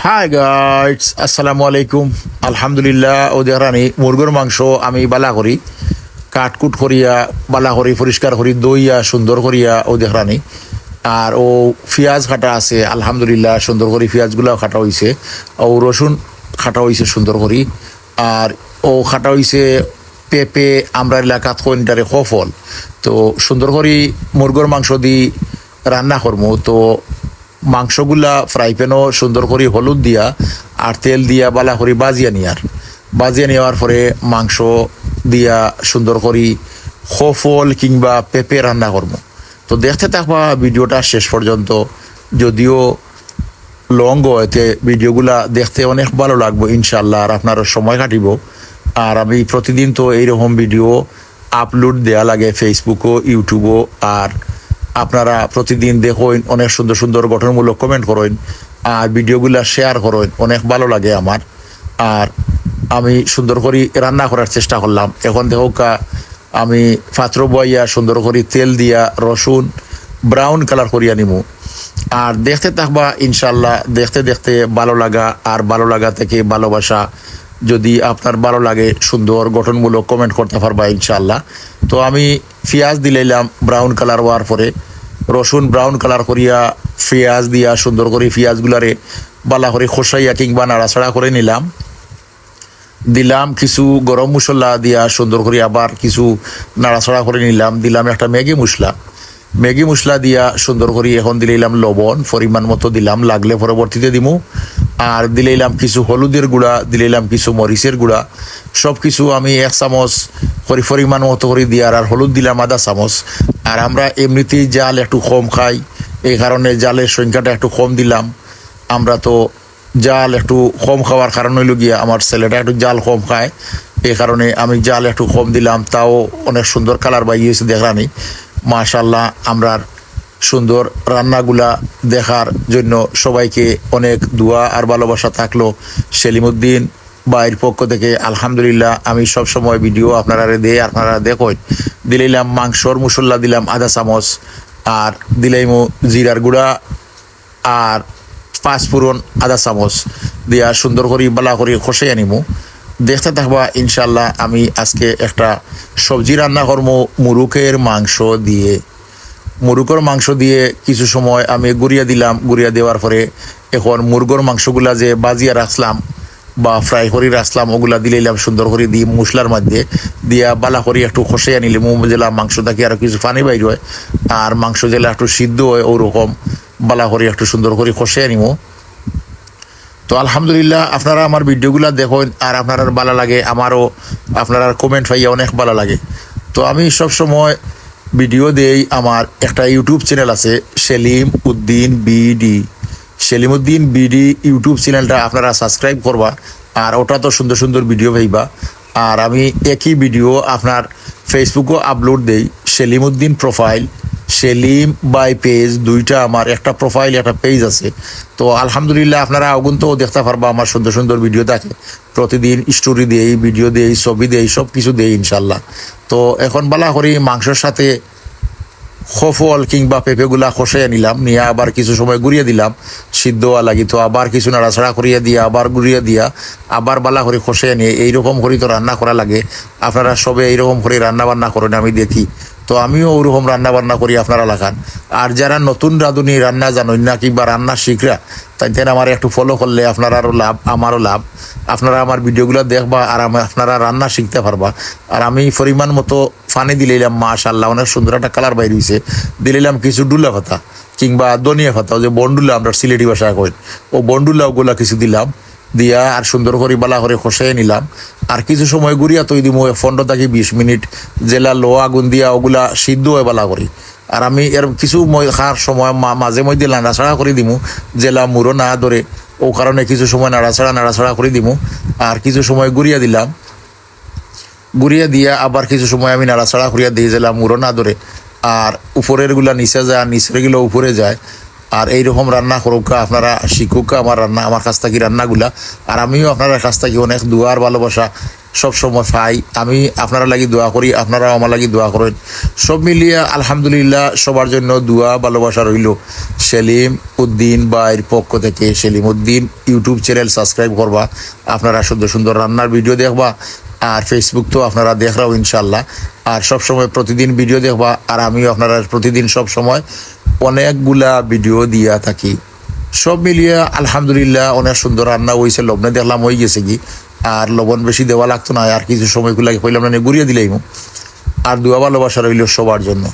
Hi guys, আসসালামু আলাইকুম। আলহামদুলিল্লাহ ও দেহরানি মুরগোর মাংস আমি বালা করি কাটকুট করিয়া বালা করি পরিষ্কার করি দইয়া সুন্দর করিয়া ও দেহরানি। আর ও পেঁয়াজ কাটা আছে, আলহামদুলিল্লাহ সুন্দর করি পেঁয়াজগুলাও কাটা হয়েছে। ও রসুন কাটা হয়েছে সুন্দর করি। আর ও কাটা হয়েছে পেঁপে, আমরা এলাকাত কইনটারে কফল। তো সুন্দর করি মুরগোর মাংস দি রান্না করবো। তো মাংসগুলা ফ্রাই প্যানও সুন্দর করে হলুদ দিয়া আর তেল দিয়া বালা করে বাজিয়া নেওয়ার পরে মাংস দিয়া সুন্দর করি খফল কিংবা পেঁপে রান্না করবো। তো দেখতে থাকবা ভিডিওটা শেষ পর্যন্ত। যদিও লং হইতে ভিডিওগুলা দেখতে অনেক ভালো লাগবে ইনশাল্লাহ, আর আপনার সময় কাটিব। আর আমি প্রতিদিন তো এইরকম ভিডিও আপলোড দেয়া লাগে ফেসবুকও ইউটিউবও। আর আপনারা প্রতিদিন দেখেন, অনেক সুন্দর সুন্দর গঠনমূলক কমেন্ট করেন আর ভিডিওগুলা শেয়ার করেন, অনেক ভালো লাগে আমার। আর আমি সুন্দর করে রান্না করার চেষ্টা করলাম। এখন দেখো আমি পাত্র বইয়া সুন্দর করে তেল দিয়া রসুন ব্রাউন কালার করিয়া নিমু। আর দেখতে থাকবা ইনশাল্লাহ, দেখতে দেখতে ভালো লাগা, আর ভালো লাগা থেকে ভালোবাসা। যদি আপনার ভালো লাগে সুন্দর গঠনমূলক কমেন্ট করতে পারবা ইনশাল্লাহ। তো আমি পেঁয়াজ দিলাইলাম ব্রাউন কালার হওয়ার পরে, রসুন ব্রাউন কালার করিয়া পেঁয়াজ দিয়া সুন্দর করে পেঁয়াজগুলারে বালা করে খসাইয়া কিংবা নাড়াছাড়া করে দিলাম কিছু গরম মশলা দিয়া সুন্দর করে আবার কিছু নাড়াছাড়া করে নিলাম। দিলাম একটা ম্যাগি মশলা দিয়া সুন্দর করে এখন দিলাম লবণ পরিমাণ মতো দিলাম, লাগলে পরবর্তীতে দিমু। আর দিলাম কিছু হলুদের গুঁড়া, দিলাম কিছু মরিচের গুঁড়া, সব কিছু আমি 1 চামচ পরিমাণ মতো করে দিয়ার। আর হলুদ দিলাম আধা চামচ। আর আমরা এমনিতেই জাল একটু কম খাই, এই কারণে জালের সংখ্যাটা একটু কম দিলাম। আমরা তো জাল একটু কম খাওয়ার কারণ হইল গিয়া আমার ছেলেটা একটু জাল কম খায়, এই কারণে আমি জাল একটু কম দিলাম। তাও অনেক সুন্দর কালার বাইয়েছে দেখলানি মাশাল্লাহ। আমরার সুন্দর রান্নাগুলা দেখার জন্য সবাইকে অনেক দোয়া আর ভালোবাসা থাকলো সেলিমউদ্দিন ভাইয়ের পক্ষ থেকে। আলহামদুলিল্লাহ আমি সব সময় ভিডিও আপনারা দেখেন। দিলাম মাংসর মশলা দিলাম আধা চামচ, আর দিলাইমু জিরার গুঁড়া আর 5 ফোড়ন আধা চামচ দিয়া সুন্দর করে বালা করে খসাই আনিমু। দেখতে থাকবা ইনশাল্লাহ। আমি আজকে একটা সবজি রান্না করবো মুরুকের মাংস দিয়ে কিছু সময় আমি গুড়িয়া দিলাম। গুড়িয়া দেওয়ার পরে এখন মুরগোর মাংসগুলা যে বাজিয়া রাখলাম বা ফ্রাই করে রাখলাম ওগুলা দিলাম সুন্দর করে দিয়ে মশলার মধ্যে দিয়া বালা করে একটু খসাই আনিলে জেলা মাংস থাকি আর কিছু পানি বাইর হয়। আর মাংস জেলা একটু সিদ্ধ হয় ওরকম বালা করে একটু সুন্দর করে খসাই আনিমো। তো আলহামদুলিল্লাহ আপনারা আমার ভিডিওগুলো দেখেন আর আপনারা ভালো লাগে, আমারও আপনারা কমেন্ট পাইয়া অনেক ভালো লাগে। তো আমি সব সময় ভিডিও দেই। আমার একটা ইউটিউব চ্যানেল আছে সেলিমউদ্দিন বিডি ইউটিউব চ্যানেলটা আপনারা সাবস্ক্রাইব করবা। আর ওটা তো সুন্দর সুন্দর ভিডিও পাইবা। আর আমি একই ভিডিও আপনার ফেসবুকও আপলোড দেই, Salimuddin profile, Selim by page, দুইটা আমার, একটা প্রোফাইল একটা পেজ আছে। তো আলহামদুলিল্লাহ আপনারা অগুন্তও দেখতে পারবা আমার সুন্দর সুন্দর ভিডিও থাকে। প্রতিদিন স্টোরি দেই, ভিডিও দেই, ছবি দেই, সব কিছু দেই ইনশাল্লাহ। তো এখন বালা করি মাংসের সাথে খফল কিংবা পেঁপেগুলা খসাইয়া নিলাম, নিয়ে আবার কিছু সময় গুড়িয়ে দিলাম সিদ্ধ হওয়া লাগি। তো আবার কিছু নাড়াছাড়া করিয়া দিয়া আবার গুড়িয়ে দিয়া আবার বালা করে খসাইয়া নিয়ে এইরকম করে তো রান্না করা লাগে। আপনারা সবে এইরকম করে রান্না বান্না করেন আমি দেখি। তো আমিও ওরকম রান্না বান্না করি, আপনারা লাগান। আর যারা নতুন রাঁধুনি রান্না জানেন না কিংবা রান্না শিখরা, তাই আমার একটু ফলো করলে আপনারারও লাভ আমারও লাভ। আপনারা আমার ভিডিওগুলো দেখবা আর আপনারা রান্না শিখতে পারবা। আর আমি পরিমাণ মতো পানি দিলাম, মাশাল্লাহ অনেক সুন্দর একটা কালার বাইর হয়েছে। দিলাম কিছু ডুলা পাতা কিংবা ধনিয়া পাতা, যে বন্ডুলা আমরা সিলেটি ভাষায় কই, ও বন্ডুলা ওগুলা কিছু দিলাম। দিয়া আর সুন্দর করে বালা করে খসাই নিলাম। আর কিছু সময় গুড়িয়া তৈ দিমু 15 থেকে 20 মিনিট, জেলা লো আগুন দিয়া ওগুলা সিদ্ধ হয় বালা করি। আর আমি এর কিছু খাওয়ার সময় মাঝে মধ্যে নাড়াছাড়া করে দিমু, জেলা মুড়ো না ধরে, ও কারণে কিছু সময় নাড়াছাড়া করে দিমু। আর কিছু সময় গুড়িয়া দিলাম, গুড়িয়া দিয়া আবার কিছু সময় আমি নাড়াছাড়া করিয়া দিই, জেলা মুড়ো না ধরে। আর উপরের গুলা নিচে যায়, আর নিচের গুলো উপরে যায়। আর এইরকম রান্না করুক, আপনারা শিখুক আমার কাছ থেকে রান্নাগুলা। আর আমিও আপনার কাছ থেকে অনেক দুয়ার ভালোবাসা সব সময় পাই। আমি আপনারা লাগি দোয়া করি, আপনারাও আমার লাগি দোয়া করেন। সব মিলিয়ে আলহামদুলিল্লাহ সবার জন্য দোয়া ভালোবাসা রইল। সেলিম উদ্দিন ভাইয়ের পক্ষ থেকে। Selim Uddin YouTube channel subscribe করবা, আপনারা সুন্দর সুন্দর রান্নার ভিডিও দেখবা। আর ফেসবুক তো আপনারা দেখরাও ইনশাল্লাহ। আর সবসময় প্রতিদিন ভিডিও দেখবা। আর আমিও আপনারা প্রতিদিন সব সময় অনেকগুলা ভিডিও দিয়া থাকি। সব মিলিয়ে আলহামদুলিল্লাহ অনেক সুন্দর রান্না হয়েছে। লবণে দেখলাম হয়ে গেছে কি, আর লবণ বেশি দেওয়া লাগতো না। আর কিছু সময়গুলো কইলাম না, ঘুরিয়ে দিলেই। আর দোয়া ভালোবাসা রইল সবার জন্য।